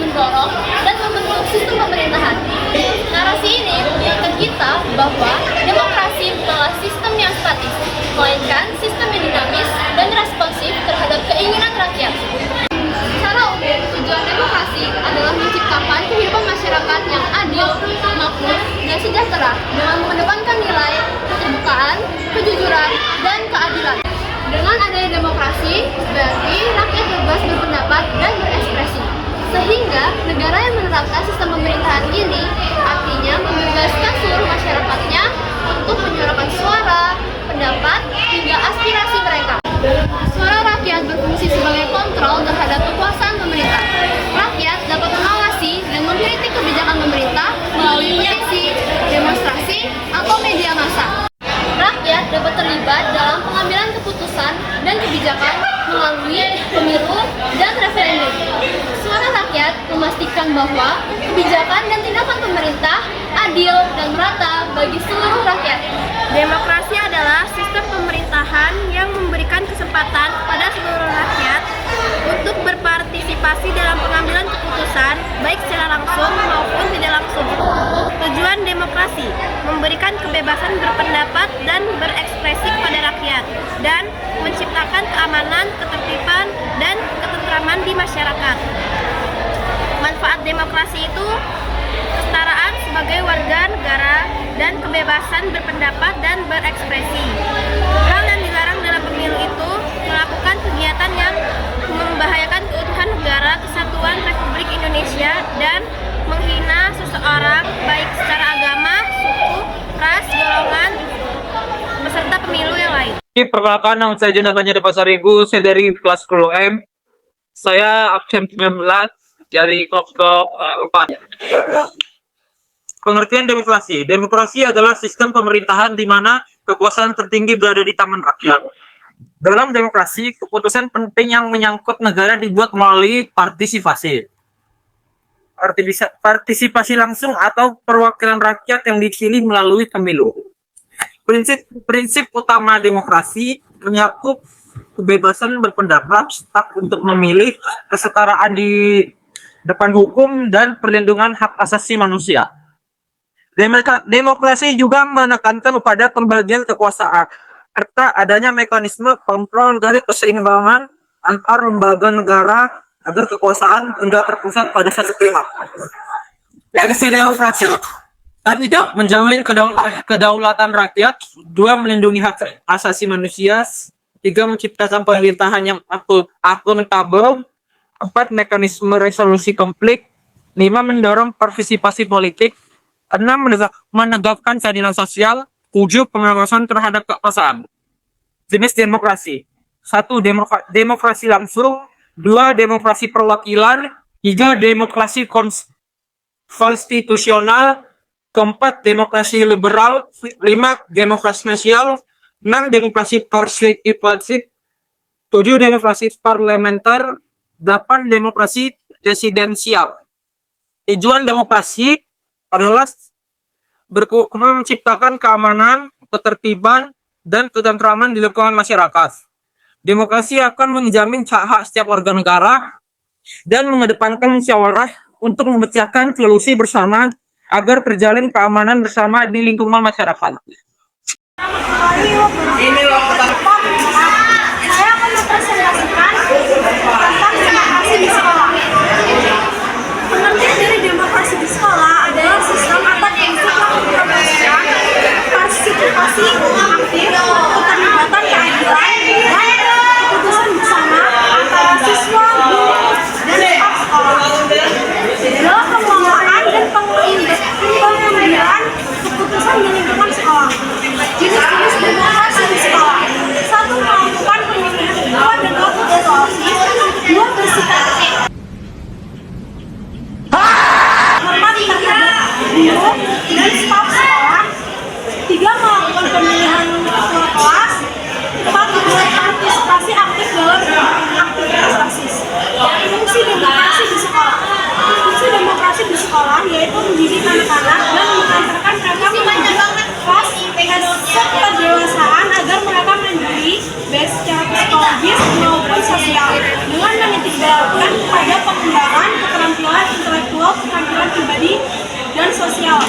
mendorong dan membentuk sistem pemerintahan. Narasi ini mengingatkan kita bahwa demokrasi bukanlah sistem yang statis, melainkan sistem yang dinamis dan responsif terhadap keinginan rakyat. Secara umum, tujuan demokrasi adalah menciptakan kehidupan masyarakat yang adil, makmur, dan sejahtera dengan mengedepankan nilai keterbukaan, kejujuran, dan keadilan. Dengan adanya demokrasi, berarti rakyat bebas berpendapat dan berekspresi. Sehingga negara yang menerapkan sistem pemerintahan ini artinya membebaskan seluruh masyarakatnya untuk menyuarakan suara, pendapat, hingga aspirasi mereka. Suara rakyat berfungsi sebagai kontrol terhadap kekuasaan pemerintah. Rakyat dapat mengawasi dan mengkritik kebijakan pemerintah melalui petisi, demonstrasi, atau media massa. Rakyat dapat terlibat dalam pengambilan keputusan dan kebijakan melalui pemilu dan referendum. Suara rakyat memastikan bahwa kebijakan dan tindakan pemerintah adil dan merata bagi seluruh rakyat. Demokrasi adalah sistem pemerintahan yang memberikan kesempatan kepada seluruh rakyat untuk berpartisipasi dalam pengambilan keputusan, baik secara langsung maupun tidak langsung. Tujuan demokrasi memberikan kebebasan berpendapat dan berekspresi kepada rakyat, dan menciptakan keamanan, ketertiban, dan ketentraman di masyarakat. Manfaat demokrasi itu kesetaraan sebagai warga negara dan kebebasan berpendapat dan berekspresi. Hal yang dilarang dalam pemilu itu melakukan kegiatan yang membahayakan keutuhan negara kesatuan Republik Indonesia dan menghina seseorang baik secara agama, suku, ras, golongan, beserta pemilu yang lain. Perkenalkan, nama saya Jonathan dari Pasar Minggu, saya dari kelas 10M. Saya absen 19 dari kelompok 4. Pengertian demokrasi. Demokrasi adalah sistem pemerintahan di mana kekuasaan tertinggi berada di tangan rakyat. Dalam demokrasi, keputusan penting yang menyangkut negara dibuat melalui partisipasi. Partisipasi langsung atau perwakilan rakyat yang dipilih melalui pemilu. Prinsip utama demokrasi menyakup kebebasan berpendapat, hak untuk memilih, kesetaraan di depan hukum, dan perlindungan hak asasi manusia. Demokrasi juga menekankan pada pembagian kekuasaan, serta adanya mekanisme kontrol dari keseimbangan antar lembaga negara agar kekuasaan tidak terpusat pada satu pihak. Demokrasi tidak menjamin kedaulatan rakyat, 2 melindungi hak asasi manusia, 3 menciptakan pemerintahan yang akuntabel, 4 mekanisme resolusi konflik, 5 mendorong partisipasi politik, 6 menegakkan keadilan sosial, 7 pengawasan terhadap kekuasaan. Jenis demokrasi: 1. Demokrasi langsung, 2. Demokrasi perwakilan, 3. Demokrasi konstitusional, 4. Demokrasi liberal, 5. Demokrasi nasional, 6. Demokrasi partisipatif, 7. Demokrasi parlementer, 8. Demokrasi presidensial. Tujuan demokrasi adalah menciptakan keamanan, ketertiban, dan ketentraman di lingkungan masyarakat. Demokrasi akan menjamin hak setiap warga negara dan mengedepankan musyawarah untuk memecahkan solusi bersama agar terjalin keamanan bersama di lingkungan masyarakat. Saya akan mempresentasikan tentang demokrasi di sekolah. Pengertian dari demokrasi di sekolah adalah sistem atau prinsip yang mempromosikan partisipasi aktif, keterlibatan keadilan, dan keputusan bersama antara siswa, guru, dan staf sekolah. Dalam pengelolaan dan pengambilan keputusan di lingkungan sekolah. Jenis-jenis demokrasi di sekolah: 1. Melakukan pemilihan ketua dan wakil ketua OSIS, 2. Bersikap hormat terhadap guru dan staf sekolah, 3. Melakukan pemilihan ketua kelas, 4. Berpartisipasi aktif dalam aktivitas OSIS. Fungsi demokrasi di sekolah. Fungsi demokrasi di sekolah yaitu mendidik anak-anak dan mengantarkan mereka ke kelas kedewasaan agar mereka mandiri baik secara psikologis maupun sosial, dengan menitikberatkan pada pengembangan keterampilan pribadi dan sosial.